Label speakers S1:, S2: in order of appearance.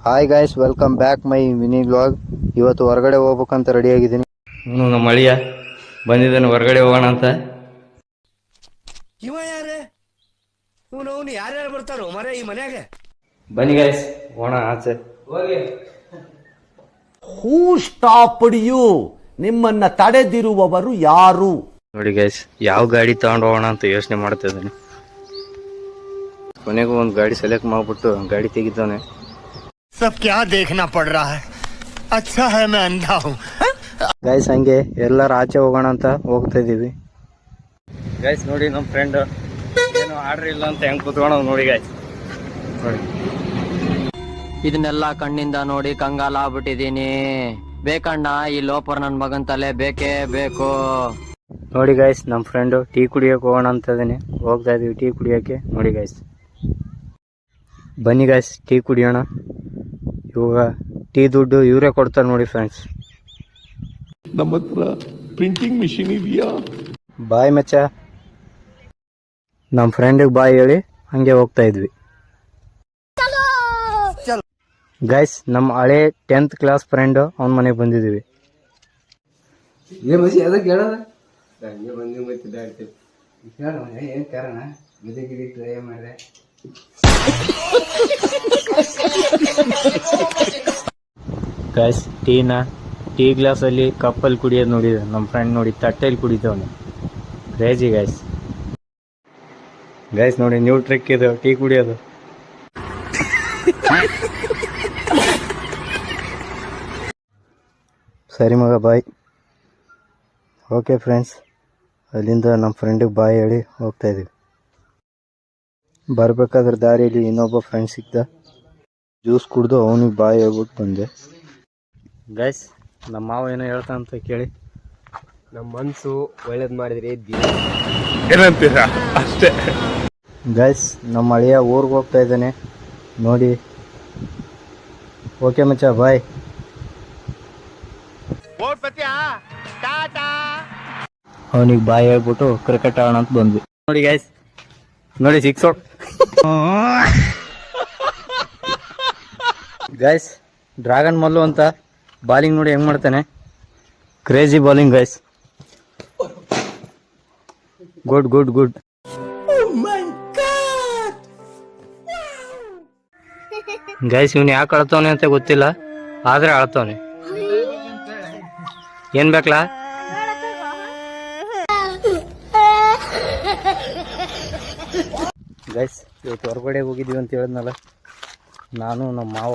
S1: Hi guys, welcome back my mini vlog. ಇವತ್ತು ಹೊರಗಡೆ ಹೋಗ್ಬೇಕಂತ ರೆಡಿ ಆಗಿದ್ದೀನಿ.
S2: ನಮ್ಮ ಅಳಿಯ ಬಂದಿದ್ದಾನೆ, ಹೊರಗಡೆ ಹೋಗೋಣ ಅಂತ.
S3: ಇವ ಯಾರೇ ಇವನು ಯಾರ್ಯಾರು ಬರ್ತಾರೋ ಮರ ಈ ಮನ್ಯಾಗ?
S2: ಬನ್ನಿ ಗಾಯ್ಸ್, ಹೋಗೋಣ ಆಚೆ.
S4: ಹೂ ಸ್ಟಾಪ್ಡ್ ಯು? ನಿಮ್ಮನ್ನ ತಡೆದಿರುವವರು ಯಾರು?
S2: ನೋಡಿ ಗೈಸ್, ಯಾವ ಗಾಡಿ ತಗೊಂಡು ಹೋಗೋಣ ಅಂತ ಯೋಚನೆ ಮಾಡ್ತಾ ಇದ್ದಾನೆ. ಕೊನೆಗೂ ಒಂದು ಗಾಡಿ ಸೆಲೆಕ್ಟ್ ಮಾಡ್ಬಿಟ್ಟು ಗಾಡಿ ತೆಗಿತಾನೆ.
S3: सब क्या देखना पड़ रहा है? अच्छा है मैं अंधा हूँ.
S1: ಗೈಸ್, ಹಂಗೆ ಎಲ್ಲರೂ ಆಚೆ ಹೋಗೋಣ ಅಂತ ಹೋಗ್ತಾ ಇದೀವಿ.
S2: ಗೈಸ್ ನೋಡಿ, ನಮ್ಮ ಫ್ರೆಂಡ್ ಏನು ಆರ್ಡರ್ ಇಲ್ಲ ಅಂತ ಹೆಂಗ್ ಕೂತ್ಕೊಂಡು ನೋಡಿ ಗೈಸ್. ನೋಡಿ,
S5: ಇದನ್ನೆಲ್ಲ ಕಣ್ಣಿಂದ ನೋಡಿ ಕಂಗಾಲ ಆಗ್ಬಿಟ್ಟಿದೀನಿ. ಬೇಕಣ್ಣ, ಈ ಲೋಪರ್ ನನ್ ಮಗನ್ ತಲೆ ಬೇಕೇ ಬೇಕು.
S1: ನೋಡಿ ಗೈಸ್, ನಮ್ಮ ಫ್ರೆಂಡು ಟೀ ಕುಡಿಯೋಕೆ ಹೋಗೋಣ ಅಂತ ಇದ್ದೀನಿ. ಹೋಗ್ತಾ ಇದೀವಿ ಟೀ ಕುಡಿಯೋಕೆ. ನೋಡಿ ಗೈಸ್, ಬನ್ನಿ ಗೈಸ್, ಟೀ ಕುಡಿಯೋಣ. ಇವಾಗ ಟೀ ದುಡ್ಡು ಇವರೇ ಕೊಡ್ತಾರೆ ನೋಡಿ ಫ್ರೆಂಡ್ಸ್.
S6: ನಮ್ಮ ಹತ್ರ ಪ್ರಿಂಟಿಂಗ್ ಮಿಷಿನ್ ಇದೆಯಾ?
S1: ಬಾಯ್ ಮಚ್ಚ. ನಮ್ಮ ಫ್ರೆಂಡಿಗೆ ಬಾಯ್ ಹೇಳಿ ಹಂಗೆ ಹೋಗ್ತಾ ಇದ್ವಿ. ಗೈಸ್, ನಮ್ಮ ಹಳೆ 10th ಕ್ಲಾಸ್ ಫ್ರೆಂಡ್ ಅವನ ಮನೆಗೆ ಬಂದಿದ್ದೀವಿ. ಗೈಸ್, ಟೀ ಗ್ಲಾಸಲ್ಲಿ ಕಪ್ಪಲ್ಲಿ ಕುಡಿಯೋದು ನೋಡಿದ ನಮ್ಮ ಫ್ರೆಂಡ್. ನೋಡಿ, ತಟ್ಟೆಯಲ್ಲಿ ಕುಡಿತವನು. Crazy guys. ಗೈಸ್ ನೋಡಿ, ನ್ಯೂ ಟ್ರಿಕ್ ಇದು ಟೀ ಕುಡಿಯೋದು. ಸರಿ ಮಗ, ಬಾಯ್. ಓಕೆ ಫ್ರೆಂಡ್ಸ್, ಅಲ್ಲಿಂದ ನಮ್ಮ ಫ್ರೆಂಡಿಗೆ ಬಾಯ್ ಹೇಳಿ ಹೋಗ್ತಾ ಇದೀವಿ. ಬರ್ಬೇಕಾದ್ರೆ ದಾರಿಯಲ್ಲಿ ಇನ್ನೊಬ್ಬ ಫ್ರೆಂಡ್ ಸಿಕ್ತ. ಜ್ಯೂಸ್ ಕುಡ್ದು ಅವನಿಗೆ ಬಾಯ್ ಹೇಳ್ಬಿಟ್ಟು ಬಂದೆ. ಗೈಸ್, ನಮ್ಮ ಮಾವ ಏನೋ ಹೇಳ್ತಾ ಅಂತ ಕೇಳಿ.
S7: ನಮ್ಮ ಮನಸ್ಸು ಒಳ್ಳೇದು ಮಾಡಿದ್ರೆ
S6: ಏನಂತೀರಾ ಅಷ್ಟೇ.
S1: ಗೈಸ್, ನಮ್ಮ ಅಳಿಯ ಊರಿಗೆ ಹೋಗ್ತಾ ಇದ್ದಾನೆ ನೋಡಿ. ಓಕೆ ಮಚ್ಚ, ಬಾಯ್. ಅವನಿಗೆ ಬಾಯ್ ಹೇಳ್ಬಿಟ್ಟು ಕ್ರಿಕೆಟ್ ಆಡೋಣ ಅಂತ ಬಂದ್ವಿ. ನೋಡಿ ಗೈಸ್, ನೋಡಿ 6 ಔಟ್. ಗೈಸ್, ಡ್ರ್ಯಾಗನ್ ಮಲ್ಲು ಅಂತ ಬಾಲಿಂಗ್ ನೋಡಿ ಹೆಂಗ್ ಮಾಡ್ತಾನೆ. Crazy bowling guys. Good good good. Guys, ಇವನು ಯಾಕೆ ಅಳ್ತವನೆ ಅಂತ ಗೊತ್ತಿಲ್ಲ, ಆದ್ರೆ ಅಳ್ತವನೆ. ಏನ್ ಬೇಕಲ್ಲ? ಗೈಸ್, ಇವತ್ತು ಹೊರಗಡೆ ಹೋಗಿದ್ದೀವಿ ಅಂತ ಹೇಳಿದ್ನಲ್ಲ ನಾನು, ನಮ್ಮ ಮಾವ.